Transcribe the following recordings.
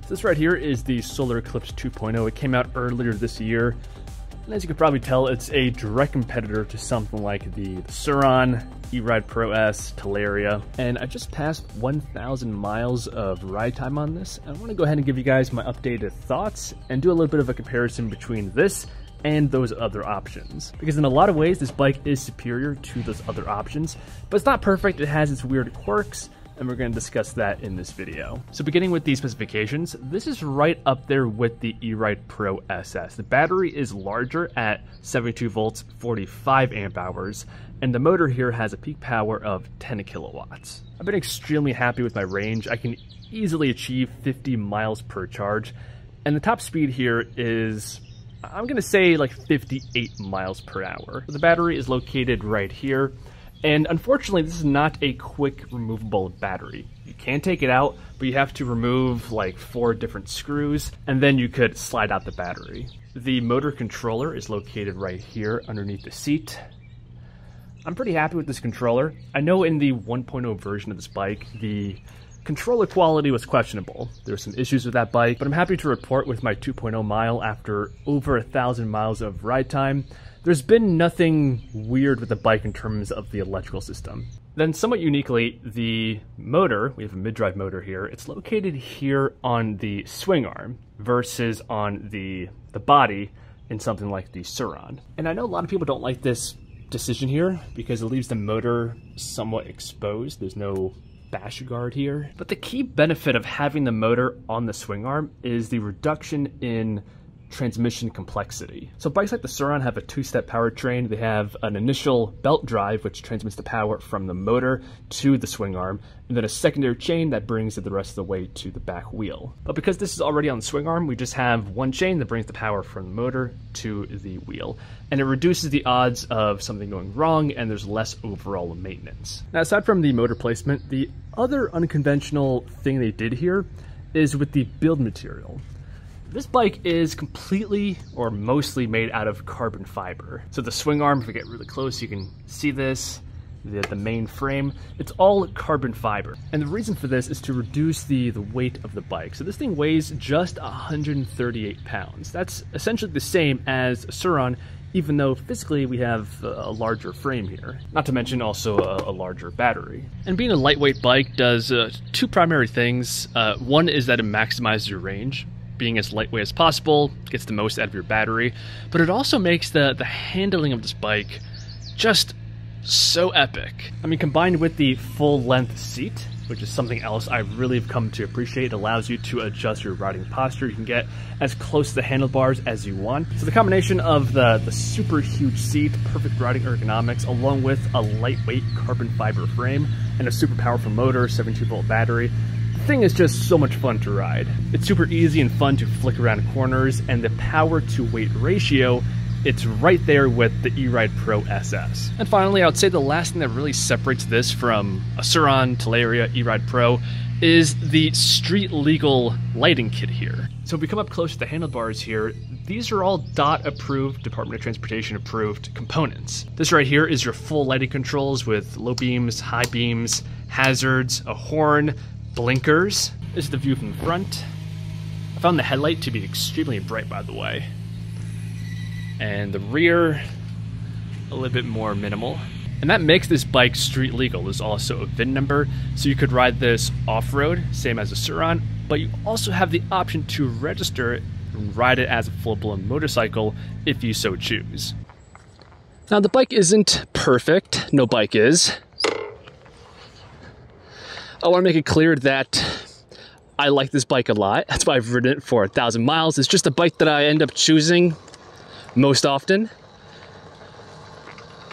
So this right here is the Solar Eclipse 2.0. It came out earlier this year. And as you can probably tell, it's a direct competitor to something like the Surron, E-Ride Pro S, Talaria. And I just passed 1,000 miles of ride time on this. I want to go ahead and give you guys my updated thoughts and do a little bit of a comparison between this and those other options. Because in a lot of ways, this bike is superior to those other options, but it's not perfect. It has its weird quirks, and we're going to discuss that in this video. So beginning with these specifications, this is right up there with the E-Ride Pro SS. The battery is larger at 72 volts, 45 amp hours, and the motor here has a peak power of 10 kilowatts. I've been extremely happy with my range. I can easily achieve 50 miles per charge, and the top speed here is, I'm going to say, like 58 miles per hour. The battery is located right here. And unfortunately, this is not a quick removable battery. You can take it out, but you have to remove like 4 different screws, and then you could slide out the battery. The motor controller is located right here underneath the seat. I'm pretty happy with this controller. I know in the 1.0 version of this bike, the controller quality was questionable. There were some issues with that bike, but I'm happy to report with my 2.0 mile after over 1,000 miles of ride time, there's been nothing weird with the bike in terms of the electrical system. Then somewhat uniquely, the motor, we have a mid-drive motor here, it's located here on the swing arm versus on the body in something like the Surron. And I know a lot of people don't like this decision here because it leaves the motor somewhat exposed. There's no bash guard here. But the key benefit of having the motor on the swing arm is the reduction in transmission complexity. So bikes like the Surron have a 2-step powertrain. They have an initial belt drive, which transmits the power from the motor to the swing arm, and then a secondary chain that brings it the rest of the way to the back wheel. But because this is already on the swing arm, we just have one chain that brings the power from the motor to the wheel. And it reduces the odds of something going wrong, and there's less overall maintenance. Now, aside from the motor placement, the other unconventional thing they did here is with the build material. This bike is completely or mostly made out of carbon fiber. So the swing arm, if we get really close, you can see this, the main frame, it's all carbon fiber. And the reason for this is to reduce the weight of the bike. So this thing weighs just 138 pounds. That's essentially the same as a Surron, even though physically we have a larger frame here. Not to mention also a larger battery. And being a lightweight bike does 2 primary things. One is that it maximizes your range. Being as lightweight as possible, gets the most out of your battery, but it also makes the handling of this bike just so epic. I mean, combined with the full-length seat, which is something else I really have come to appreciate. It allows you to adjust your riding posture. You can get as close to the handlebars as you want. So the combination of the super huge seat, perfect riding ergonomics, along with a lightweight carbon fiber frame and a super powerful motor, 72-volt battery, the thing is just so much fun to ride. It's super easy and fun to flick around corners, and the power to weight ratio, it's right there with the E-Ride Pro SS. And finally, I would say the last thing that really separates this from a Surron, Talaria, E-Ride Pro is the street legal lighting kit here. So if we come up close to the handlebars here, these are all DOT approved, Department of Transportation approved components. This right here is your full lighting controls with low beams, high beams, hazards, a horn, blinkers. This is the view from the front. I found the headlight to be extremely bright, by the way. And the rear, a little bit more minimal. And that makes this bike street legal. There's also a VIN number, so you could ride this off-road, same as a Surron, but you also have the option to register it and ride it as a full-blown motorcycle if you so choose. Now, the bike isn't perfect. No bike is. I want to make it clear that I like this bike a lot. That's why I've ridden it for 1,000 miles. It's just a bike that I end up choosing most often.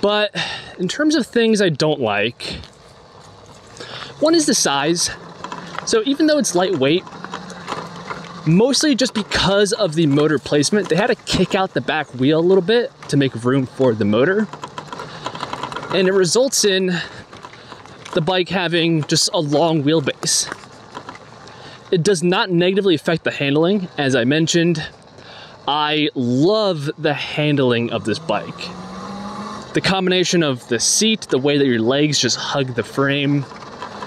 But in terms of things I don't like, one is the size. So even though it's lightweight, mostly just because of the motor placement, they had to kick out the back wheel a little bit to make room for the motor. And it results in the bike having just a long wheelbase. It does not negatively affect the handling. As I mentioned, I love the handling of this bike. The combination of the seat, the way that your legs just hug the frame,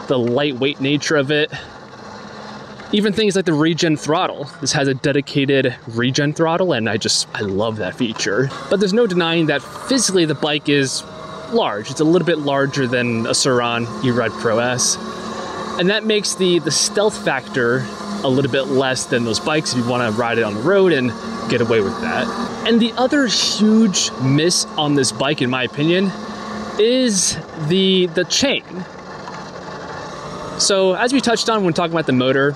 the lightweight nature of it. Even things like the regen throttle. This has a dedicated regen throttle, and I love that feature. But there's no denying that physically the bike is large. It's a little bit larger than a Surron E-Ride Pro S. And that makes the stealth factor a little bit less than those bikes if you want to ride it on the road and get away with that. And the other huge miss on this bike, in my opinion, is the chain. So as we touched on when talking about the motor,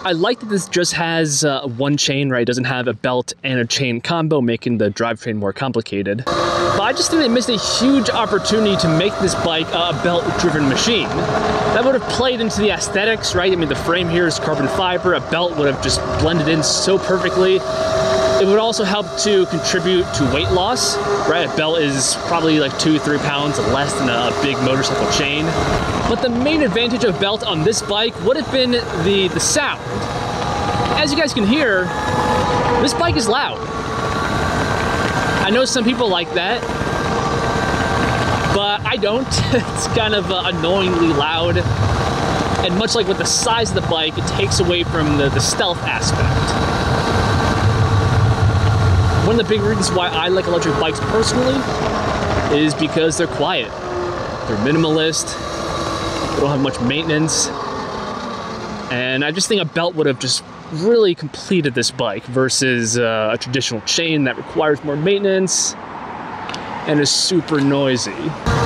I like that this just has one chain, right? It doesn't have a belt and a chain combo, making the drivetrain more complicated. But I just think they missed a huge opportunity to make this bike a belt-driven machine. That would have played into the aesthetics, right? I mean, the frame here is carbon fiber. A belt would have just blended in so perfectly. It would also help to contribute to weight loss, right? A belt is probably like 2-3 pounds less than a big motorcycle chain. But the main advantage of belt on this bike would have been the sound. As you guys can hear, this bike is loud. I know some people like that, but I don't. It's kind of annoyingly loud. And much like with the size of the bike, it takes away from the stealth aspect. One of the big reasons why I like electric bikes personally is because they're quiet. They're minimalist. They don't have much maintenance. And I just think a belt would have just really completed this bike versus a traditional chain that requires more maintenance and is super noisy.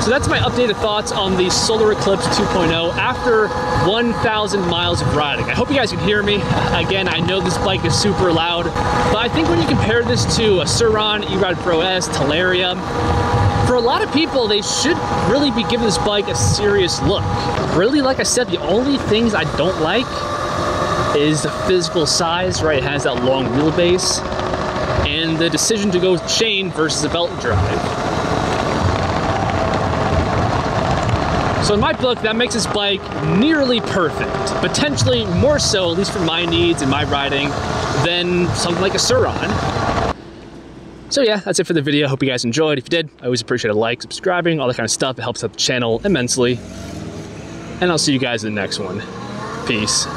So that's my updated thoughts on the Solar Eclipse 2.0 after 1,000 miles of riding. I hope you guys can hear me. Again, I know this bike is super loud, but I think when you compare this to a Surron E-Ride Pro S, Talaria, for a lot of people, they should really be giving this bike a serious look. Really, like I said, the only things I don't like is the physical size, right? It has that long wheelbase, and the decision to go with chain versus a belt drive. So in my book, that makes this bike nearly perfect. Potentially more so, at least for my needs and my riding, than something like a Surron. So yeah, that's it for the video. Hope you guys enjoyed. If you did, I always appreciate a like, subscribing, all that kind of stuff. It helps out the channel immensely. And I'll see you guys in the next one. Peace.